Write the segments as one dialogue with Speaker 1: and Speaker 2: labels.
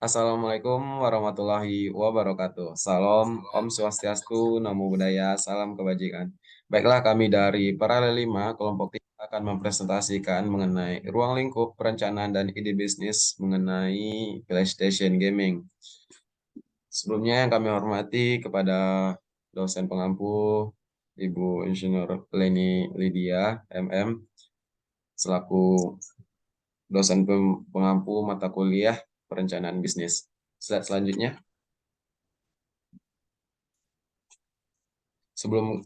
Speaker 1: Assalamualaikum warahmatullahi wabarakatuh. Salam, Om Swastiastu, Namo Buddhaya, salam kebajikan. Baiklah, kami dari Paralel 5, kelompok 3 akan mempresentasikan mengenai ruang lingkup perencanaan dan ide bisnis mengenai PlayStation Gaming. Sebelumnya yang kami hormati kepada dosen pengampu Ibu Insinyur Leni Lydia, MM, selaku dosen pengampu mata kuliah perencanaan bisnis. Slide selanjutnya.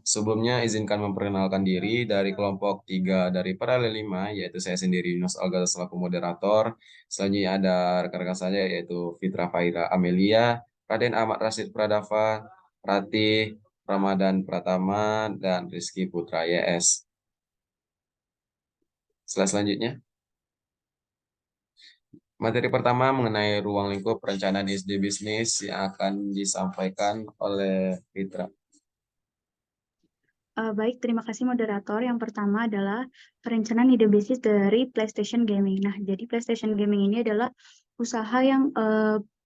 Speaker 1: Sebelumnya izinkan memperkenalkan diri dari kelompok 3 dari Paralel 5, yaitu saya sendiri Yunus Alga selaku moderator. Selanjutnya ada rekan-rekan saya yaitu Fitra Faira Amelia, Raden Ahmad Rasid Pradava, Ratih Ramadan Pratama, dan Rizky Putra YS. Slide selanjutnya. Materi pertama mengenai ruang lingkup perencanaan SD bisnis yang akan disampaikan oleh Fitra.
Speaker 2: Baik, terima kasih moderator. Yang pertama adalah perencanaan ide bisnis dari PlayStation Gaming. Nah, jadi PlayStation Gaming ini adalah usaha yang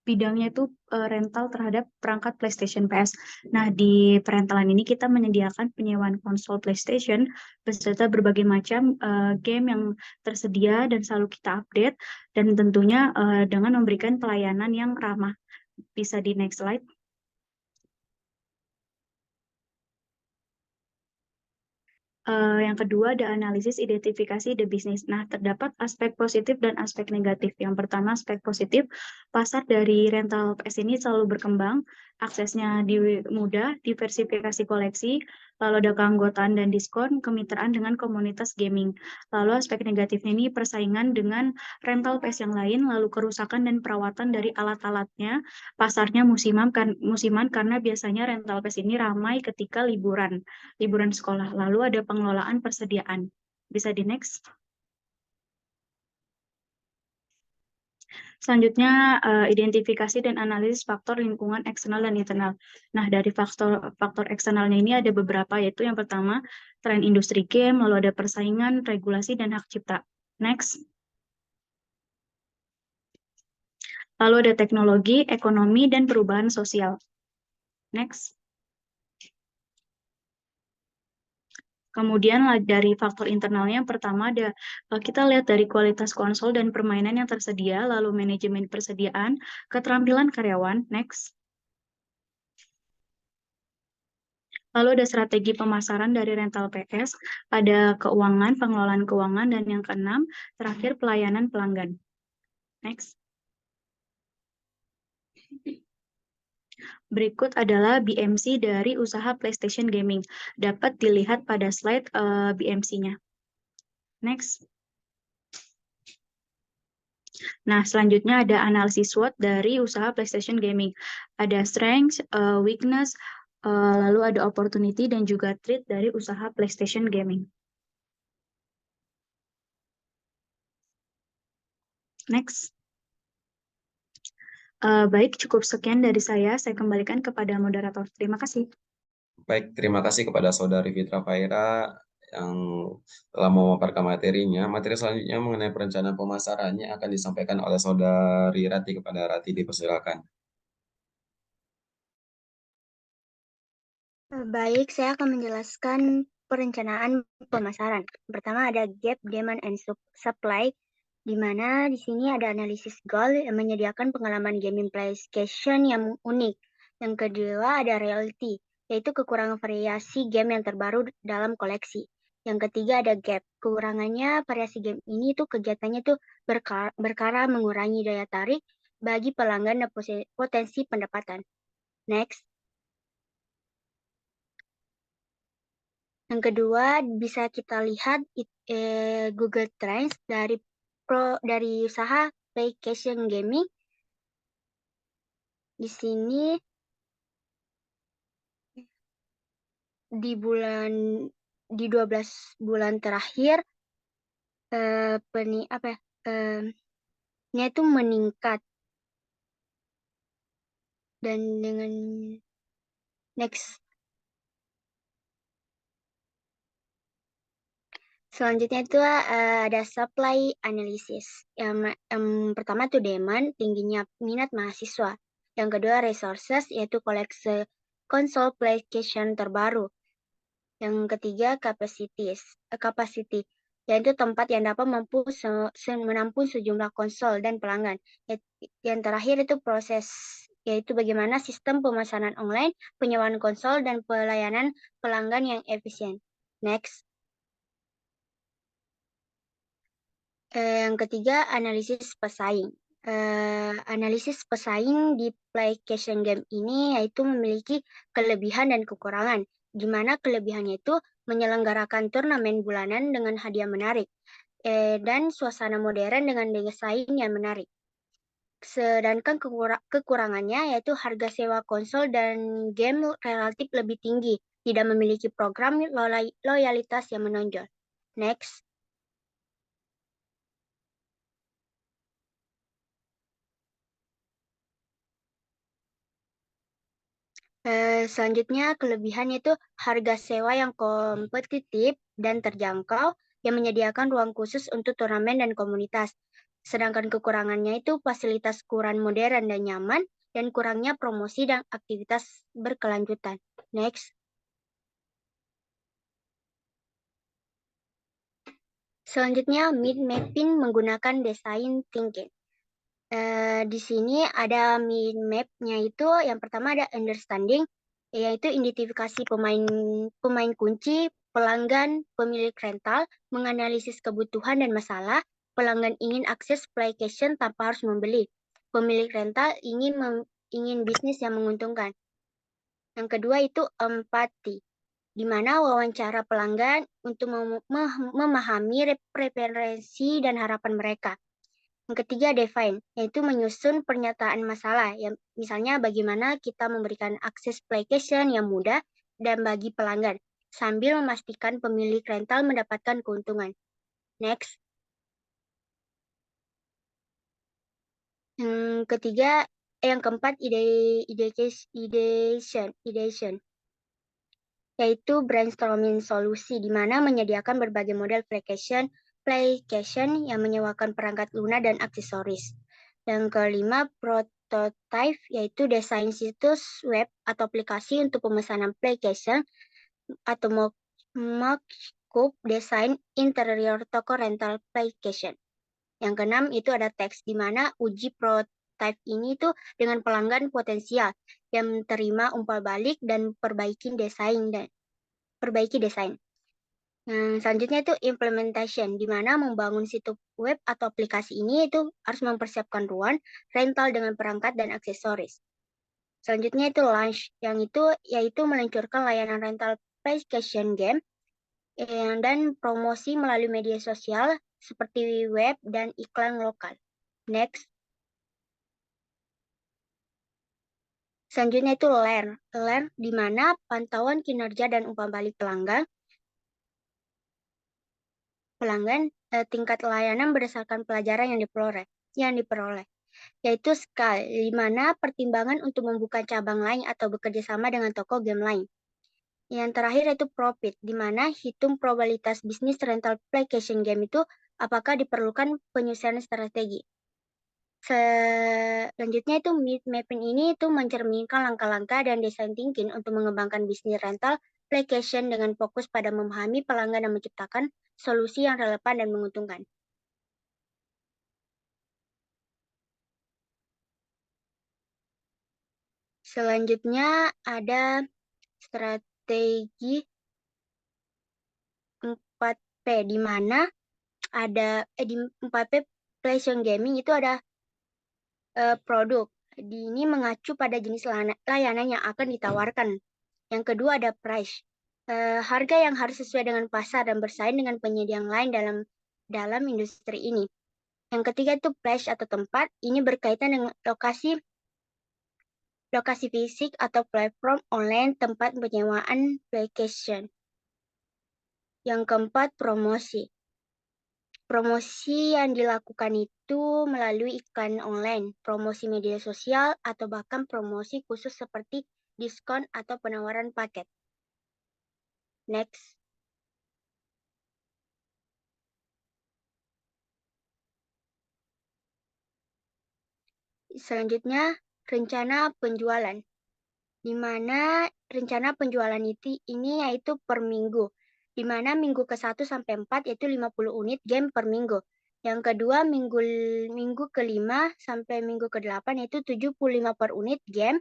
Speaker 2: bidangnya itu rental terhadap perangkat PlayStation PS. Nah, di perentalan ini kita menyediakan penyewaan konsol PlayStation beserta berbagai macam game yang tersedia dan selalu kita update, dan tentunya dengan memberikan pelayanan yang ramah. Bisa di next slide. Yang kedua ada analisis identifikasi ide bisnis. Nah, terdapat aspek positif dan aspek negatif. Yang pertama, aspek positif, pasar dari rental PS ini selalu berkembang, aksesnya mudah, diversifikasi koleksi, lalu ada keanggotaan dan diskon, kemitraan dengan komunitas gaming. Lalu aspek negatifnya ini persaingan dengan rental PS yang lain, lalu kerusakan dan perawatan dari alat-alatnya, pasarnya musiman karena biasanya rental PS ini ramai ketika liburan sekolah. Lalu ada pengelolaan persediaan. Bisa di next. Selanjutnya, identifikasi dan analisis faktor lingkungan eksternal dan internal. Nah, dari faktor eksternalnya ini ada beberapa, yaitu yang pertama, tren industri game, lalu ada persaingan, regulasi, dan hak cipta. Next. Lalu ada teknologi, ekonomi, dan perubahan sosial. Next. Kemudian dari faktor internalnya yang pertama ada kita lihat dari kualitas konsol dan permainan yang tersedia, lalu manajemen persediaan, keterampilan karyawan. Next. Lalu ada strategi pemasaran dari rental PS, ada keuangan, pengelolaan keuangan, dan yang keenam, terakhir pelayanan pelanggan. Next. Berikut adalah BMC dari usaha PlayStation Gaming. Dapat dilihat pada slide BMC-nya. Next. Nah, selanjutnya ada analisis SWOT dari usaha PlayStation Gaming. Ada strength, weakness, lalu ada opportunity dan juga threat dari usaha PlayStation Gaming. Next. Baik, cukup sekian dari saya. Saya kembalikan kepada moderator. Terima kasih.
Speaker 1: Baik, terima kasih kepada Saudari Fitra Faira yang telah memaparkan materinya. Materi selanjutnya mengenai perencanaan pemasarannya akan disampaikan oleh Saudari Rati. Kepada Rati, dipersilakan.
Speaker 3: Baik, saya akan menjelaskan perencanaan pemasaran. Pertama ada gap demand and supply, di mana di sini ada analisis goal yang menyediakan pengalaman gaming PlayStation yang unik. Yang kedua ada reality, yaitu kekurangan variasi game yang terbaru dalam koleksi. Yang ketiga ada gap, kekurangannya variasi game ini tuh kegiatannya tuh berkara mengurangi daya tarik bagi pelanggan dan potensi pendapatan. Next. Yang kedua bisa kita lihat Google Trends dari usaha PlayStation Gaming. Di sini di 12 bulan terakhir nya itu meningkat, dan dengan next. Selanjutnya itu ada supply analysis. Yang pertama itu demand, tingginya minat mahasiswa. Yang kedua resources, yaitu koleksi konsol PlayStation terbaru. Yang ketiga capacity, yaitu tempat yang dapat menampung sejumlah konsol dan pelanggan. Yang terakhir itu proses, yaitu bagaimana sistem pemesanan online, penyewaan konsol, dan pelayanan pelanggan yang efisien. Next. Yang ketiga, analisis pesaing. Analisis pesaing di PlayStation game ini yaitu memiliki kelebihan dan kekurangan. Di mana kelebihannya itu menyelenggarakan turnamen bulanan dengan hadiah menarik dan suasana modern dengan desain yang menarik. Sedangkan kekurangannya yaitu harga sewa konsol dan game relatif lebih tinggi, tidak memiliki program loyalitas yang menonjol. Next. Selanjutnya kelebihannya itu harga sewa yang kompetitif dan terjangkau yang menyediakan ruang khusus untuk turnamen dan komunitas. Sedangkan kekurangannya itu fasilitas kurang modern dan nyaman dan kurangnya promosi dan aktivitas berkelanjutan. Next. Selanjutnya mid-mapping menggunakan design thinking. Di sini ada map-nya itu yang pertama ada understanding, yaitu identifikasi pemain kunci, pelanggan, pemilik rental, menganalisis kebutuhan dan masalah, pelanggan ingin akses PlayStation tanpa harus membeli, pemilik rental ingin bisnis yang menguntungkan. Yang kedua itu empati, di mana wawancara pelanggan untuk memahami preferensi dan harapan mereka. Yang ketiga, define, yaitu menyusun pernyataan masalah. Yang misalnya bagaimana kita memberikan akses PlayStation yang mudah dan bagi pelanggan, sambil memastikan pemilik rental mendapatkan keuntungan. Next. Yang keempat, ideation, yaitu brainstorming solusi, di mana menyediakan berbagai model PlayStation yang menyewakan perangkat lunak dan aksesoris. Yang kelima, prototype, yaitu desain situs web atau aplikasi untuk pemesanan PlayStation atau mock-up desain interior toko rental PlayStation. Yang keenam itu ada teks, di mana uji prototype ini tuh dengan pelanggan potensial yang terima umpan balik dan perbaiki desain. Selanjutnya itu implementation, di mana membangun situs web atau aplikasi ini itu harus mempersiapkan ruang rental dengan perangkat dan aksesoris. Selanjutnya itu launch, yang itu yaitu meluncurkan layanan rental PlayStation game dan promosi melalui media sosial seperti web dan iklan lokal. Next. Selanjutnya itu learn, di mana pantauan kinerja dan umpan balik pelanggan tingkat layanan berdasarkan pelajaran yang diperoleh, yaitu scale, di mana pertimbangan untuk membuka cabang lain atau bekerja sama dengan toko game lain. Yang terakhir yaitu profit, di mana hitung probabilitas bisnis rental PlayStation game itu apakah diperlukan penyusunan strategi. Selanjutnya itu mid-mapping ini itu mencerminkan langkah-langkah dan design thinking untuk mengembangkan bisnis rental PlayStation dengan fokus pada memahami pelanggan dan menciptakan solusi yang relevan dan menguntungkan. Selanjutnya ada strategi 4P, di mana ada di 4P PlayStation Gaming itu ada produk. Ini mengacu pada jenis layanan yang akan ditawarkan. Yang kedua ada price. Harga yang harus sesuai dengan pasar dan bersaing dengan penyedia yang lain dalam industri ini. Yang ketiga itu place atau tempat. Ini berkaitan dengan lokasi fisik atau platform online tempat penyewaan PlayStation. Yang keempat, promosi. Promosi yang dilakukan itu melalui iklan online, promosi media sosial, atau bahkan promosi khusus seperti diskon atau penawaran paket. Next. Selanjutnya, rencana penjualan. Di mana rencana penjualan ini yaitu per minggu. Di mana minggu ke-1 sampai 4 yaitu 50 unit game per minggu. Yang kedua, minggu ke-5 sampai minggu ke-8 yaitu 75 per unit game.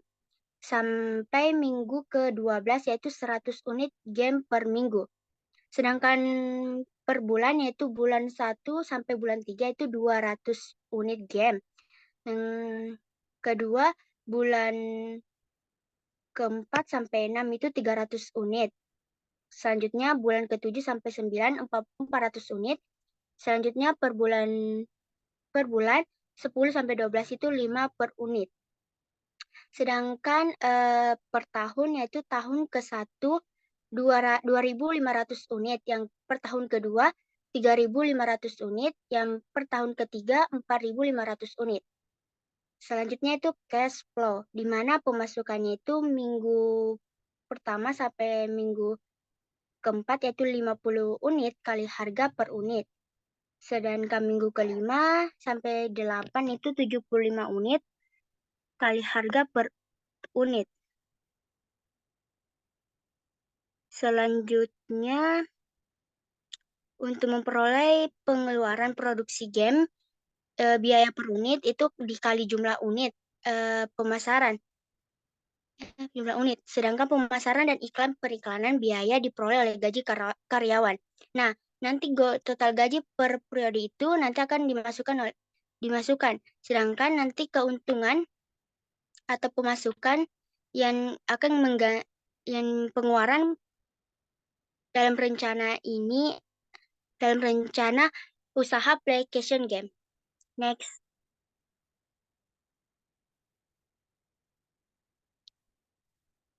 Speaker 3: Sampai minggu ke-12 yaitu 100 unit game per minggu. Sedangkan per bulan yaitu bulan 1 sampai bulan 3 itu 200 unit game. Yang kedua, bulan ke-4 sampai 6 itu 300 unit. Selanjutnya bulan ke-7 sampai 9 400 unit. Selanjutnya per bulan 10 sampai 12 itu 5 per unit. Sedangkan per tahun yaitu tahun ke-1 2.500 unit, yang per tahun kedua 3.500 unit, yang per tahun ketiga 4.500 unit. Selanjutnya itu cash flow, di mana pemasukannya itu minggu pertama sampai minggu keempat yaitu 50 unit kali harga per unit. Sedangkan minggu ke-5 sampai 8 itu 75 unit kali harga per unit. Selanjutnya, untuk memperoleh pengeluaran produksi game, biaya per unit itu dikali jumlah unit pemasaran. Jumlah unit. Sedangkan pemasaran dan iklan periklanan biaya diperoleh oleh gaji karyawan. Nah, nanti total gaji per periode itu nanti akan dimasukkan. Sedangkan nanti keuntungan atau pemasukan yang akan yang pengeluaran dalam rencana usaha PlayStation Game. Next.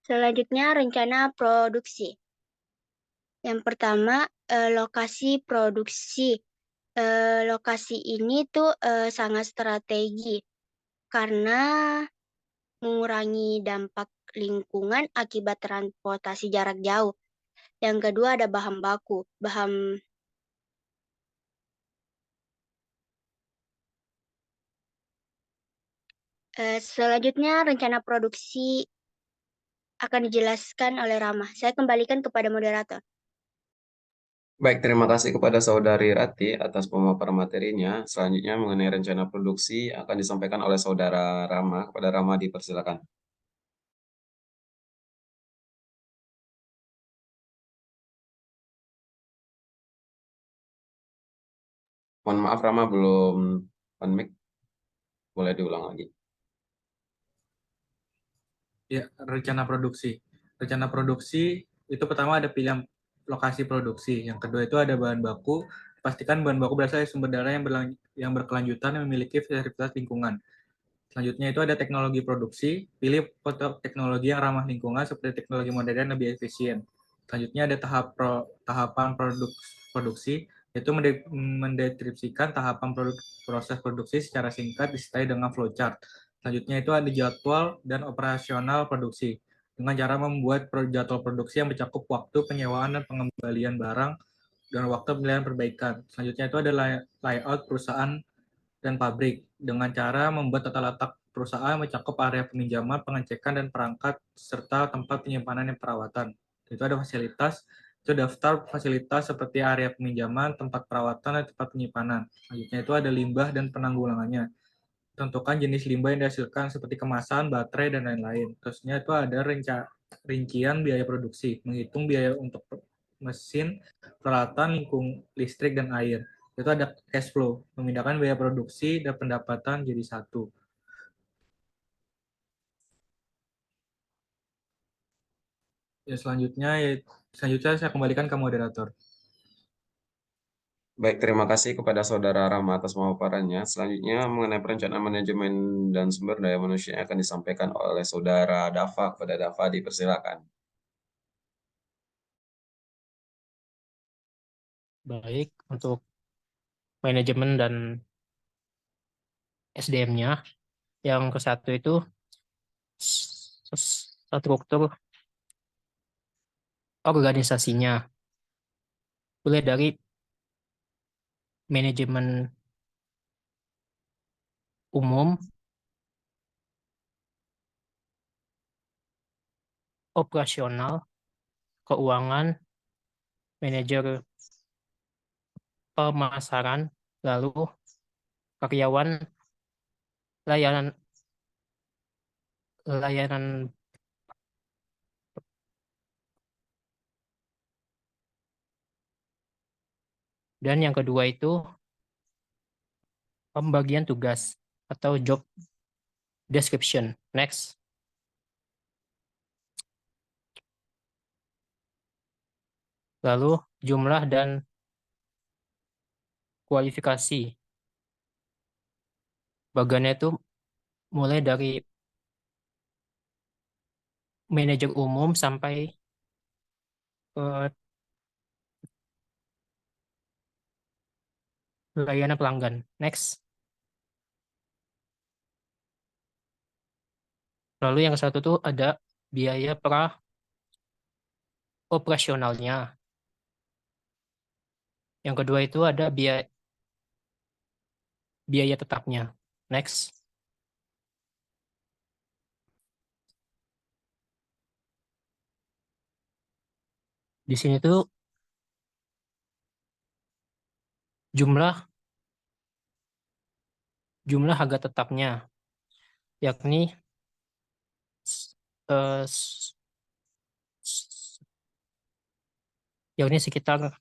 Speaker 3: Selanjutnya rencana produksi. Yang pertama, lokasi produksi. Lokasi ini tuh sangat strategi karena mengurangi dampak lingkungan akibat transportasi jarak jauh. Yang kedua ada bahan baku. Selanjutnya rencana produksi akan dijelaskan oleh Rama. Saya kembalikan kepada moderator.
Speaker 1: Baik, terima kasih kepada Saudari Rati atas pemaparan materinya. Selanjutnya mengenai rencana produksi akan disampaikan oleh Saudara Rama. Kepada Rama dipersilakan. Mohon maaf Rama belum on mic. Boleh diulang lagi.
Speaker 4: Ya, rencana produksi. Rencana produksi itu pertama ada pilihan lokasi produksi. Yang kedua itu ada bahan baku. Pastikan bahan baku berasal dari sumber daya yang berkelanjutan yang memiliki sertifikat lingkungan. Selanjutnya itu ada teknologi produksi. Pilih teknologi yang ramah lingkungan seperti teknologi modern dan lebih efisien. Selanjutnya ada tahapan produksi, yaitu mendeskripsikan tahapan proses produksi secara singkat disertai dengan flowchart. Selanjutnya itu ada jadwal dan operasional produksi dengan cara membuat jadwal produksi yang mencakup waktu penyewaan dan pengembalian barang dan waktu pemilihan perbaikan. Selanjutnya itu ada layout perusahaan dan pabrik dengan cara membuat tata letak perusahaan mencakup area peminjaman, pengecekan, dan perangkat serta tempat penyimpanan dan perawatan. Itu ada fasilitas, itu daftar fasilitas seperti area peminjaman, tempat perawatan, dan tempat penyimpanan. Selanjutnya itu ada limbah dan penanggulangannya. Tentukan jenis limbah yang dihasilkan seperti kemasan, baterai, dan lain-lain. Terusnya itu ada rincian biaya produksi, menghitung biaya untuk mesin, peralatan, listrik, dan air. Itu ada cash flow, memindahkan biaya produksi dan pendapatan jadi satu. Ya, selanjutnya saya kembalikan ke moderator.
Speaker 1: Baik, terima kasih kepada Saudara Rama atas pemaparannya. Selanjutnya mengenai perencanaan manajemen dan sumber daya manusia yang akan disampaikan oleh Saudara Dava. Kepada Dava dipersilakan.
Speaker 5: Baik, untuk manajemen dan SDM-nya, yang ke-1 itu struktur organisasinya. Mulai dari manajemen umum, operasional, keuangan, manajer pemasaran, lalu karyawan, layanan layanan dan yang kedua itu pembagian tugas atau job description. Next. Lalu jumlah dan kualifikasi. Bagiannya itu mulai dari manajer umum sampai ke layanan pelanggan. Next. Lalu yang satu tuh ada biaya operasionalnya. Yang kedua itu ada biaya tetapnya. Next. Di sini tuh jumlah harga tetapnya, yakni eh, sekitar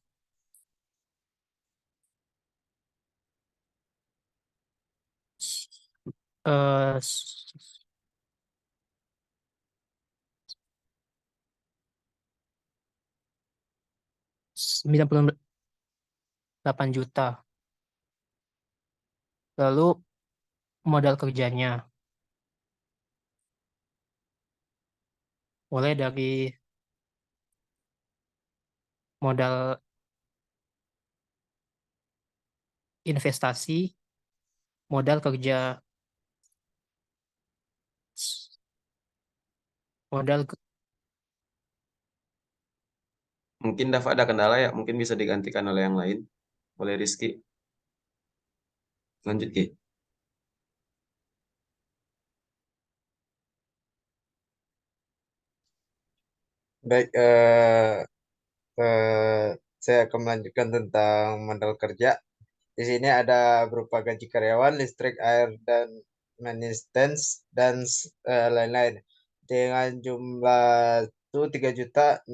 Speaker 5: 98 juta. Lalu modal kerjanya mulai dari modal investasi, modal kerja,
Speaker 1: Mungkin Dava ada kendala ya, mungkin bisa digantikan oleh yang lain. Oleh Rizky. Lanjut, Ki.
Speaker 6: Baik, saya akan melanjutkan tentang modal kerja. Di sini ada berupa gaji karyawan, listrik, air, dan maintenance, dan lain-lain. Dengan jumlah itu 3.685.000.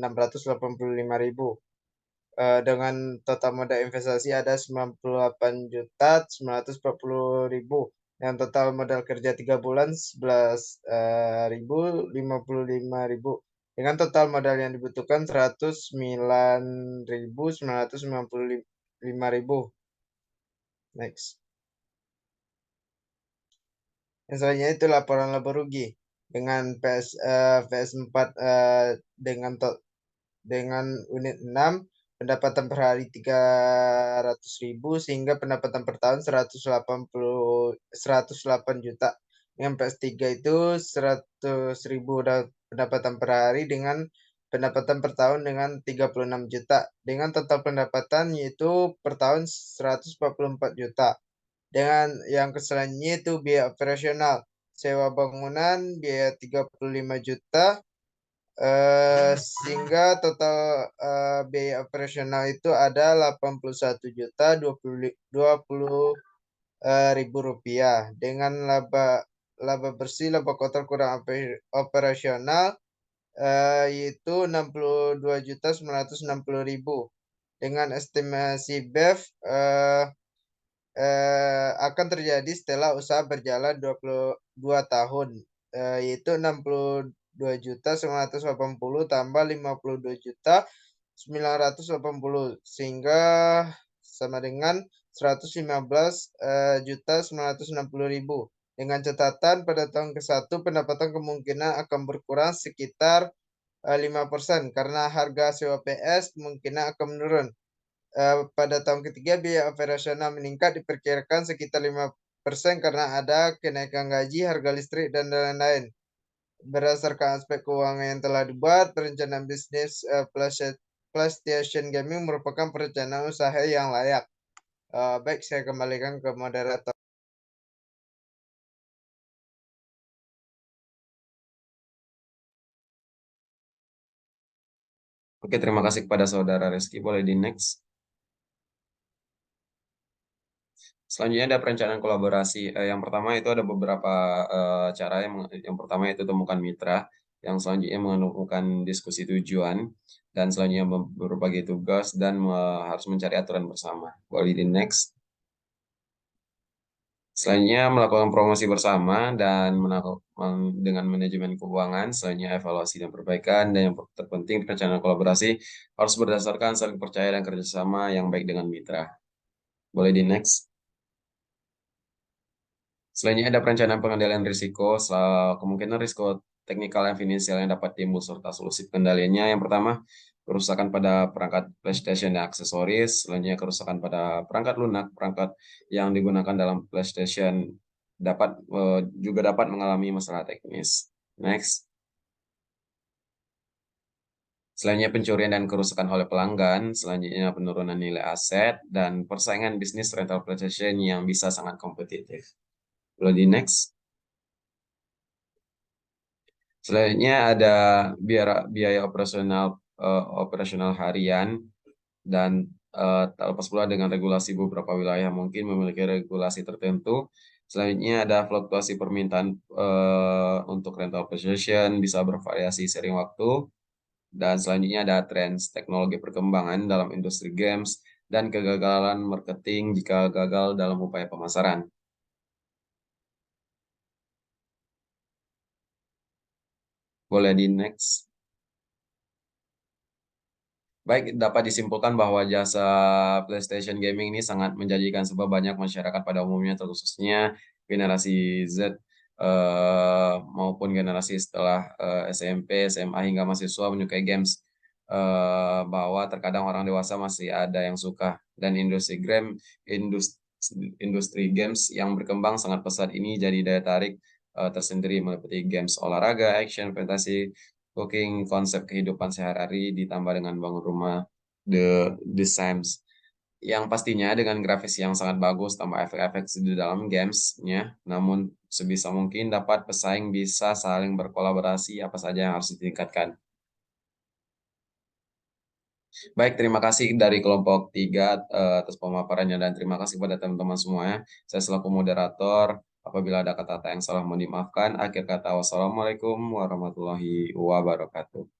Speaker 6: Dengan total modal investasi ada 98.940.000. Yang total modal kerja 3 bulan 11.055.000. Dengan total modal yang dibutuhkan 109.995.000. Next. Yang selanjutnya itu laporan laba rugi dengan PS4 dengan unit 6 pendapatan per hari 300.000 sehingga pendapatan per tahun 108 juta. Dengan PS3 itu 100.000 pendapatan per hari dengan pendapatan per tahun dengan 36 juta. Dengan total pendapatan yaitu per tahun 144 juta. Dengan yang selanjutnya itu biaya operasional. Sewa bangunan biaya 35 juta. Sehingga total biaya operasional itu ada 81 juta 20 ribu rupiah. Dengan laba bersih, laba kotor kurang operasional yaitu 62 juta 960.000. Dengan estimasi BEF akan terjadi setelah usaha berjalan 22 tahun, yaitu 62 juta 980 tambah 52 juta 980, sehingga sama dengan 115 juta 960.000. Dengan catatan pada tahun ke-1 pendapatan kemungkinan akan berkurang sekitar 5% karena harga sewa PS kemungkinan akan menurun. Pada tahun ketiga biaya operasional meningkat diperkirakan sekitar 5% karena ada kenaikan gaji, harga listrik, dan lain-lain. Berdasarkan aspek keuangan yang telah dibuat, perencanaan bisnis PlayStation Gaming merupakan perencanaan usaha yang layak. Baik, saya kembalikan ke moderator.
Speaker 1: Oke, terima kasih kepada Saudara Reski. Boleh di next. Selanjutnya ada perencanaan kolaborasi. Yang pertama itu ada beberapa cara. Yang pertama itu temukan mitra. Yang selanjutnya menemukan diskusi tujuan. Dan selanjutnya berbagi tugas dan harus mencari aturan bersama. Boleh di next. Selanjutnya melakukan promosi bersama dan dengan manajemen keuangan. Selanjutnya evaluasi dan perbaikan. Dan yang terpenting perencanaan kolaborasi harus berdasarkan saling percaya dan kerjasama yang baik dengan mitra. Boleh di next. Selanjutnya ada perencanaan pengendalian risiko. Kemungkinan risiko teknikal dan finansial yang dapat timbul serta solusi pengendaliannya. Yang pertama, kerusakan pada perangkat PlayStation dan aksesoris. Selanjutnya, kerusakan pada perangkat lunak, perangkat yang digunakan dalam PlayStation juga dapat mengalami masalah teknis. Next. Selanjutnya pencurian dan kerusakan oleh pelanggan, selanjutnya penurunan nilai aset, dan persaingan bisnis rental PlayStation yang bisa sangat kompetitif. Boleh di next. Selanjutnya ada biaya operasional harian dan tak lepas pula dengan regulasi beberapa wilayah mungkin memiliki regulasi tertentu. Selanjutnya ada fluktuasi permintaan untuk rental PlayStation bisa bervariasi sering waktu. Dan selanjutnya ada trends teknologi perkembangan dalam industri games dan kegagalan marketing jika gagal dalam upaya pemasaran. Boleh di next. Baik, dapat disimpulkan bahwa jasa PlayStation Gaming ini sangat menjanjikan sebab banyak masyarakat pada umumnya, terkhususnya generasi Z maupun generasi setelah SMP, SMA hingga mahasiswa menyukai games. Bahwa terkadang orang dewasa masih ada yang suka dan industri games yang berkembang sangat pesat ini jadi daya tarik tersendiri meliputi games olahraga, action, fantasi, cooking, konsep kehidupan sehari-hari ditambah dengan bangun rumah The Sims yang pastinya dengan grafis yang sangat bagus tambah efek-efek di dalam gamesnya, namun sebisa mungkin dapat pesaing bisa saling berkolaborasi apa saja yang harus ditingkatkan. Baik, terima kasih dari kelompok 3 atas pemaparannya dan terima kasih kepada teman-teman semuanya. Saya selaku moderator, apabila ada kata-kata yang salah mohon dimaafkan. Akhir kata, wassalamualaikum warahmatullahi wabarakatuh.